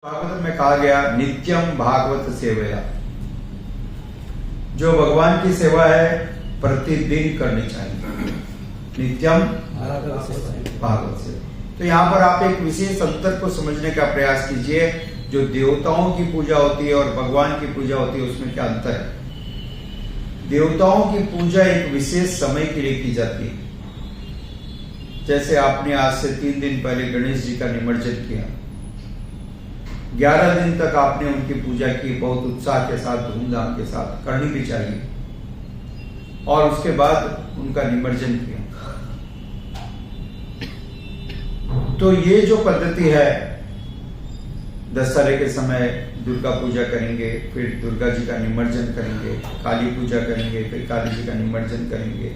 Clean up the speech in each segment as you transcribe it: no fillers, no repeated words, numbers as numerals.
भागवत में कहा गया नित्यम भागवत सेवया, जो भगवान की सेवा है प्रतिदिन करनी चाहिए। नित्यम भागवत सेवा। तो यहाँ पर आप एक विशेष अंतर को समझने का प्रयास कीजिए। जो देवताओं की पूजा होती है और भगवान की पूजा होती है उसमें क्या अंतर है। देवताओं की पूजा एक विशेष समय के लिए की जाती है। जैसे आपने आज से 3 दिन पहले गणेश जी का निमज्जन किया, 11 दिन तक आपने उनकी पूजा की, बहुत उत्साह के साथ, धूमधाम के साथ, करनी भी चाहिए, और उसके बाद उनका निमज्जन किया। तो ये जो पद्धति है, दशहरे के समय दुर्गा पूजा करेंगे, फिर दुर्गा जी का निमज्जन करेंगे, काली पूजा करेंगे, फिर काली जी का निमज्जन करेंगे।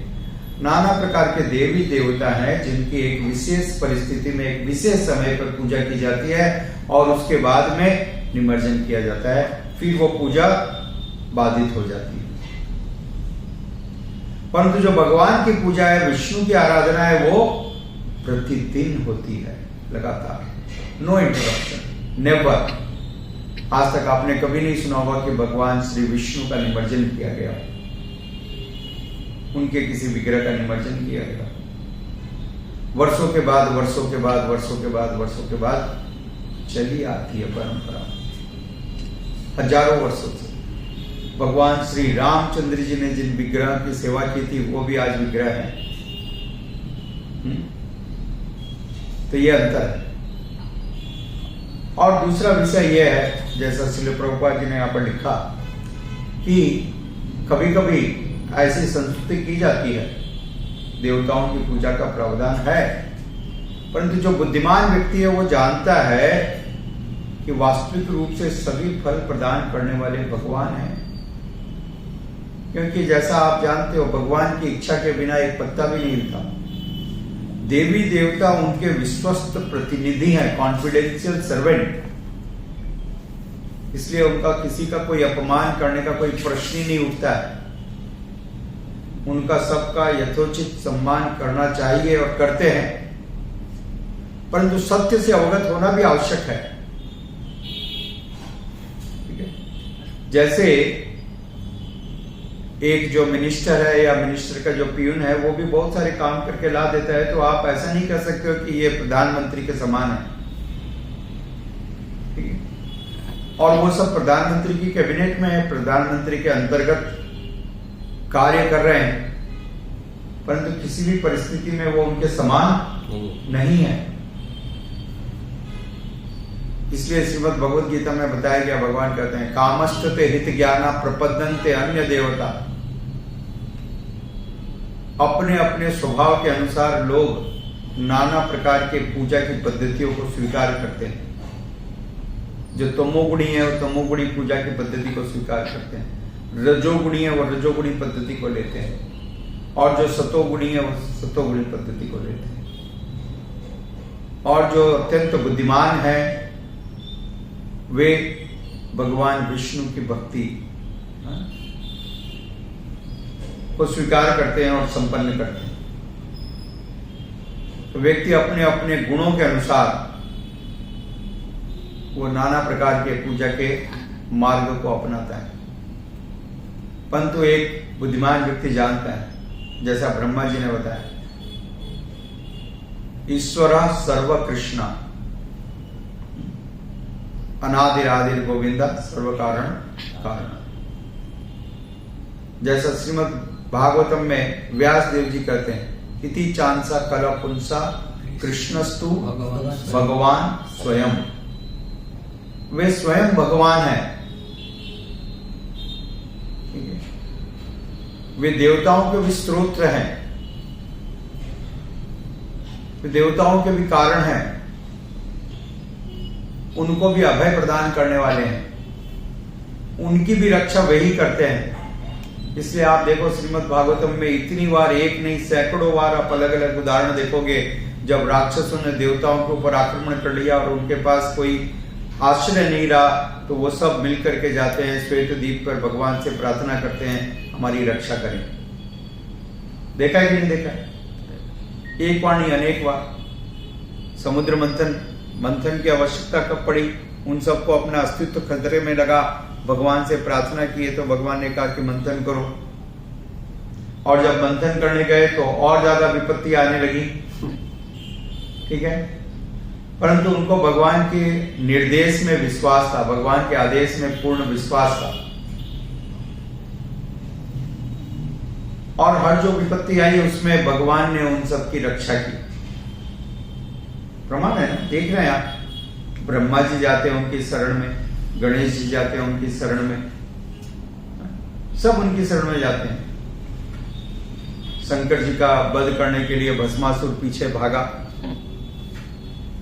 नाना प्रकार के देवी देवता हैं जिनकी एक विशेष परिस्थिति में एक विशेष समय पर पूजा की जाती है और उसके बाद में निमज्जन किया जाता है, फिर वो पूजा बाधित हो जाती है। परंतु जो भगवान की पूजा है, विष्णु की आराधना है, वो प्रतिदिन होती है, लगातार, नो इंटरप्शन, नेवर। आज तक आपने कभी नहीं सुना होगा कि भगवान श्री विष्णु का निमज्जन किया गया, उनके किसी विग्रह का निमज्जन किया गया। वर्षों के बाद वर्षों के बाद वर्षों के बाद वर्षों के बाद चली आती है परंपरा, हजारों वर्षों से। भगवान श्री रामचंद्र जी ने जिन विग्रह की सेवा की थी वो भी आज विग्रह है। तो ये अंतर है। और दूसरा विषय यह है, जैसा श्रील प्रभुपाद जी ने यहाँ पर लिखा कि कभी कभी ऐसी संस्कृति की जाती है, देवताओं की पूजा का प्रावधान है, परंतु जो बुद्धिमान व्यक्ति है वो जानता है कि वास्तविक रूप से सभी फल प्रदान करने वाले भगवान हैं। क्योंकि जैसा आप जानते हो, भगवान की इच्छा के बिना एक पत्ता भी नहीं हिलता। देवी देवता उनके विश्वस्त प्रतिनिधि हैं, कॉन्फिडेंशियल सर्वेंट। इसलिए उनका किसी का कोई अपमान करने का कोई प्रश्न ही नहीं उठता है। उनका सबका यथोचित सम्मान करना चाहिए और करते हैं, परंतु सत्य से अवगत होना भी आवश्यक है। ठीक है? जैसे एक जो मिनिस्टर है या मिनिस्टर का जो पियून है, वो भी बहुत सारे काम करके ला देता है, तो आप ऐसा नहीं कर सकते हो कि ये प्रधानमंत्री के समान है। ठीक है? और वो सब प्रधानमंत्री की कैबिनेट में है, प्रधानमंत्री के अंतर्गत कार्य कर रहे हैं, परंतु किसी भी परिस्थिति में वो उनके समान नहीं है। इसलिए श्रीमद् भगवद गीता में बताया गया, भगवान कहते हैं कामस्तते हित ज्ञाना प्रपद्यन्ते अन्य देवता। अपने अपने स्वभाव के अनुसार लोग नाना प्रकार के पूजा की पद्धतियों को स्वीकार करते हैं। जो तमोगुणी है वो तमोगुणी पूजा की पद्धति को स्वीकार करते हैं, रजोगुणी है वो रजोगुणी पद्धति को लेते हैं, और जो सतोगुणी है वो सतोगुणी पद्धति को लेते हैं। और जो अत्यंत बुद्धिमान है वे भगवान विष्णु की भक्ति को स्वीकार करते हैं और संपन्न करते हैं। तो व्यक्ति अपने अपने गुणों के अनुसार वो नाना प्रकार के पूजा के मार्ग को अपनाता है। परंतु एक बुद्धिमान व्यक्ति जानता है, जैसा ब्रह्मा जी ने बताया, ईश्वर सर्व कृष्ण अनादिरादिर गोविंदा सर्व कारण कारण। जैसा श्रीमद् भागवतम में व्यास देव जी कहते हैं, इति चांसा कल पुंसा कृष्णस्तु भगवान स्वयं। वे स्वयं भगवान हैं। वे देवताओं के भी स्रोत हैं, वे देवताओं के भी कारण हैं, उनको भी अभय प्रदान करने वाले हैं, उनकी भी रक्षा वही करते हैं। इसलिए आप देखो श्रीमद् भागवतम में इतनी बार, एक नहीं सैकड़ों बार आप अलग अलग उदाहरण देखोगे, जब राक्षसों ने देवताओं के ऊपर आक्रमण कर लिया और उनके पास कोई आश्रय नहीं रहा, तो वो सब मिलकर के जाते हैं श्वेत द्वीप पर, भगवान से प्रार्थना करते हैं हमारी रक्षा करें। देखा है कि नहीं देखा? एक बार नहीं, अनेक बार। समुद्र मंथन की आवश्यकता कब पड़ी? उन सबको अपना अस्तित्व खतरे में लगा, भगवान से प्रार्थना किए तो भगवान ने कहा कि मंथन करो, और जब मंथन करने गए तो और ज्यादा विपत्ति आने लगी। ठीक है, परंतु उनको भगवान के निर्देश में विश्वास था, भगवान के आदेश में पूर्ण विश्वास था, और हर जो विपत्ति आई उसमें भगवान ने उन सब की रक्षा की। प्रमाण है ना, देख रहे हैं आप, ब्रह्मा जी जाते हैं उनकी शरण में, गणेश जी जाते हैं उनकी शरण में, सब उनकी शरण में जाते हैं। शंकर जी का वध करने के लिए भस्मासुर पीछे भागा,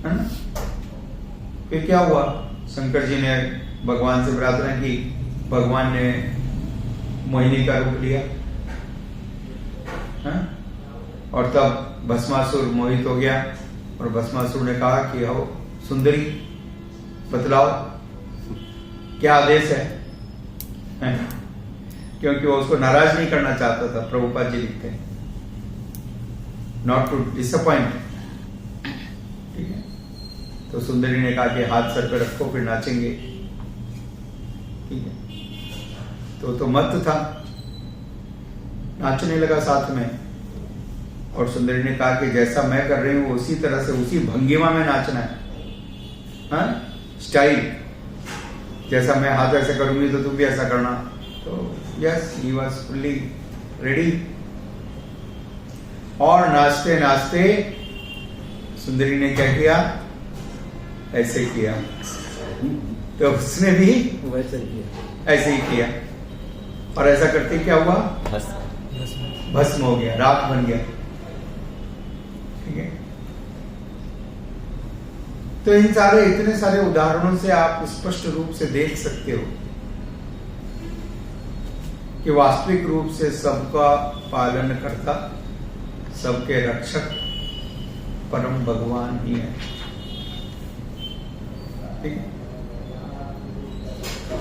है ना। फिर क्या हुआ, शंकर जी ने भगवान से प्रार्थना की, भगवान ने मोहिनी का रूप लिया, है? और तब भस्मासुर मोहित हो गया, और भस्मासुर ने कहा कि हो सुंदरी बतलाओ क्या आदेश है? क्योंकि वो उसको नाराज नहीं करना चाहता था। प्रभुपाद जी लिखते हैं, नॉट टू डिसअपॉइंट। ठीक है, तो सुंदरी ने कहा कि हाथ सर पे रखो फिर नाचेंगे। ठीक है, तो मत था, नाचने लगा साथ में, और सुंदरी ने कहा कि जैसा मैं कर रही हूं उसी तरह से, उसी भंगिमा में नाचना है, हाँ? स्टाइल, जैसा मैं हाथ ऐसे करूंगी तो तुम भी ऐसा करना। तो yes, he was fully ready, और नाचते नाचते सुंदरी ने क्या किया, ऐसे किया, तो उसने भी ऐसे ही किया, और ऐसा करते क्या हुआ, भस्म हो गया, राख बन गया। ठीक है, तो इन सारे इतने सारे उदाहरणों से आप स्पष्ट रूप से देख सकते हो कि वास्तविक रूप से सबका पालन करता, सबके रक्षक परम भगवान ही है। ठीक है,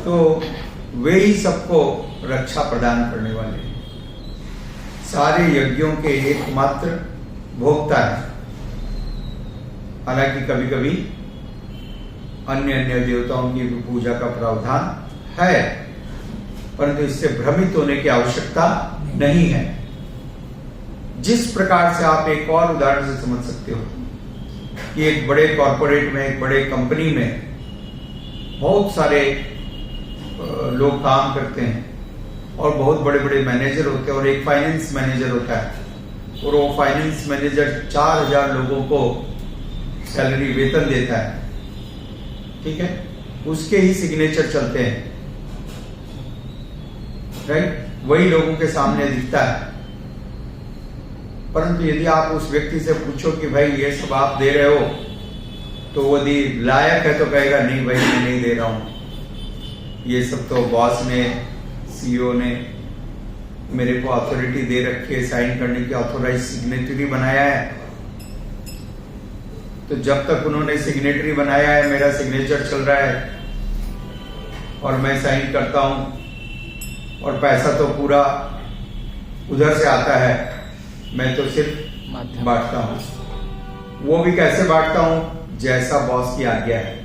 तो वे ही सबको रक्षा प्रदान करने वाले हैं, सारे यज्ञों के एकमात्र भोक्ता है। हालांकि कभी कभी अन्य अन्य देवताओं की भी पूजा का प्रावधान है, परंतु इससे भ्रमित होने की आवश्यकता नहीं है। जिस प्रकार से आप एक और उदाहरण से समझ सकते हो कि एक बड़े कॉर्पोरेट में, एक बड़े कंपनी में बहुत सारे लोग काम करते हैं, और बहुत बड़े बड़े मैनेजर होते हैं, और एक फाइनेंस मैनेजर होता है, और वो फाइनेंस मैनेजर 4000 लोगों को सैलरी वेतन देता है। ठीक है, उसके ही सिग्नेचर चलते हैं, राइट, वही लोगों के सामने दिखता है। परंतु यदि आप उस व्यक्ति से पूछो कि भाई ये सब आप दे रहे हो, तो वो यदि लायक है तो कहेगा नहीं भाई मैं नहीं दे रहा हूं, ये सब तो बॉस ने, सीईओ ने मेरे को अथॉरिटी दे रखी है, साइन करने की ऑथोराइज सिग्नेटरी बनाया है। तो जब तक उन्होंने सिग्नेटरी बनाया है, मेरा सिग्नेचर चल रहा है, और मैं साइन करता हूं, और पैसा तो पूरा उधर से आता है, मैं तो सिर्फ बांटता हूं। वो भी कैसे बांटता हूं, जैसा बॉस की आज्ञा है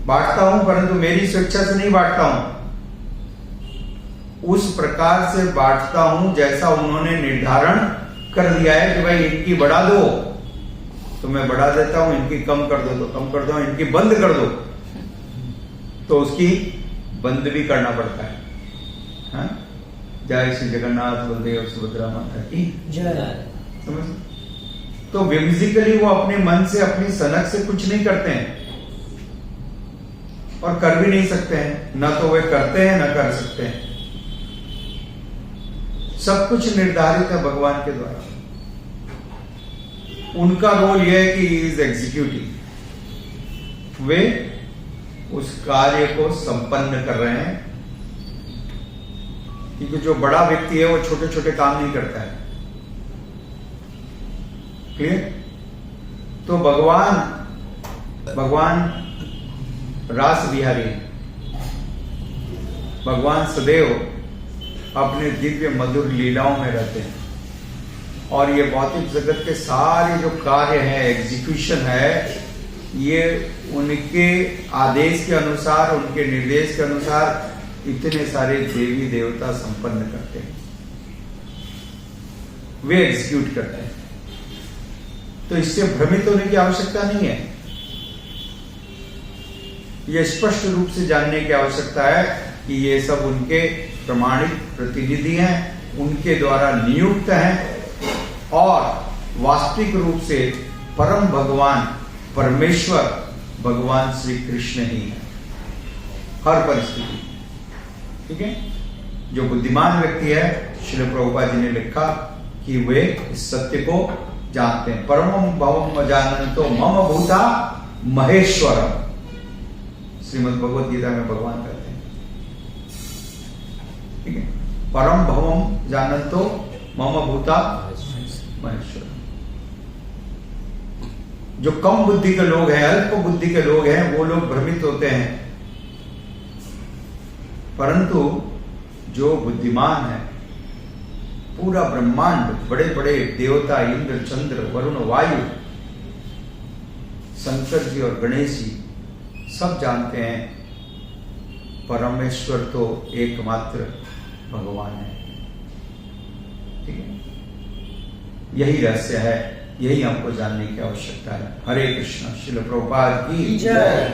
बांटता हूं, परंतु मेरी स्वेच्छा से नहीं बांटता हूं, उस प्रकार से बांटता हूं जैसा उन्होंने निर्धारण कर दिया है कि भाई इनकी बढ़ा दो तो मैं बढ़ा देता हूं, इनकी कम कर दो तो कम कर दो, इनकी बंद कर दो तो उसकी बंद भी करना पड़ता है। हाँ? जय श्री जगन्नाथ बलदेव सुभद्रा माता की जय। समझ, तो फिजिकली वो अपने मन से, अपनी सनक से कुछ नहीं करते हैं, और कर भी नहीं सकते हैं, ना तो वे करते हैं ना कर सकते हैं। सब कुछ निर्धारित है भगवान के द्वारा। उनका रोल यह है कि इज एग्जीक्यूटिव, वे उस कार्य को संपन्न कर रहे हैं, क्योंकि जो बड़ा व्यक्ति है वो छोटे छोटे काम नहीं करता है। क्लियर? तो भगवान रास बिहारी, भगवान सदैव अपने दिव्य मधुर लीलाओं में रहते हैं, और ये भौतिक जगत के सारे जो कार्य हैं, एग्जीक्यूशन है, ये उनके आदेश के अनुसार, उनके निर्देश के अनुसार इतने सारे देवी देवता संपन्न करते हैं, वे एग्जीक्यूट करते हैं। तो इससे भ्रमित होने की आवश्यकता नहीं है। यह स्पष्ट रूप से जानने की आवश्यकता है कि ये सब उनके प्रमाणित प्रतिनिधि हैं, उनके द्वारा नियुक्त हैं और वास्तविक रूप से परम भगवान परमेश्वर भगवान श्री कृष्ण ही है हर परिस्थिति। ठीक है, जो बुद्धिमान व्यक्ति है, श्रील प्रभुपाद जी ने लिखा कि वे इस सत्य को जानते हैं। परमं भवम जानन्तो मम भूता महेश्वरम, श्रीमद् भगवद गीता में भगवान कहते हैं। ठीक है, परम भवम जानन्तो मम भूता महेश्वरम। जो कम बुद्धि के लोग हैं, अल्प बुद्धि के लोग हैं, वो लोग भ्रमित होते हैं, परंतु जो बुद्धिमान है, पूरा ब्रह्मांड, बड़े बड़े देवता, इंद्र, चंद्र, वरुण, वायु, शंकर जी और गणेश जी सब जानते हैं परमेश्वर तो एकमात्र भगवान है। ठीक है, यही रहस्य है, यही हमको जानने की आवश्यकता है। हरे कृष्ण। श्रील प्रभुपाद की जय।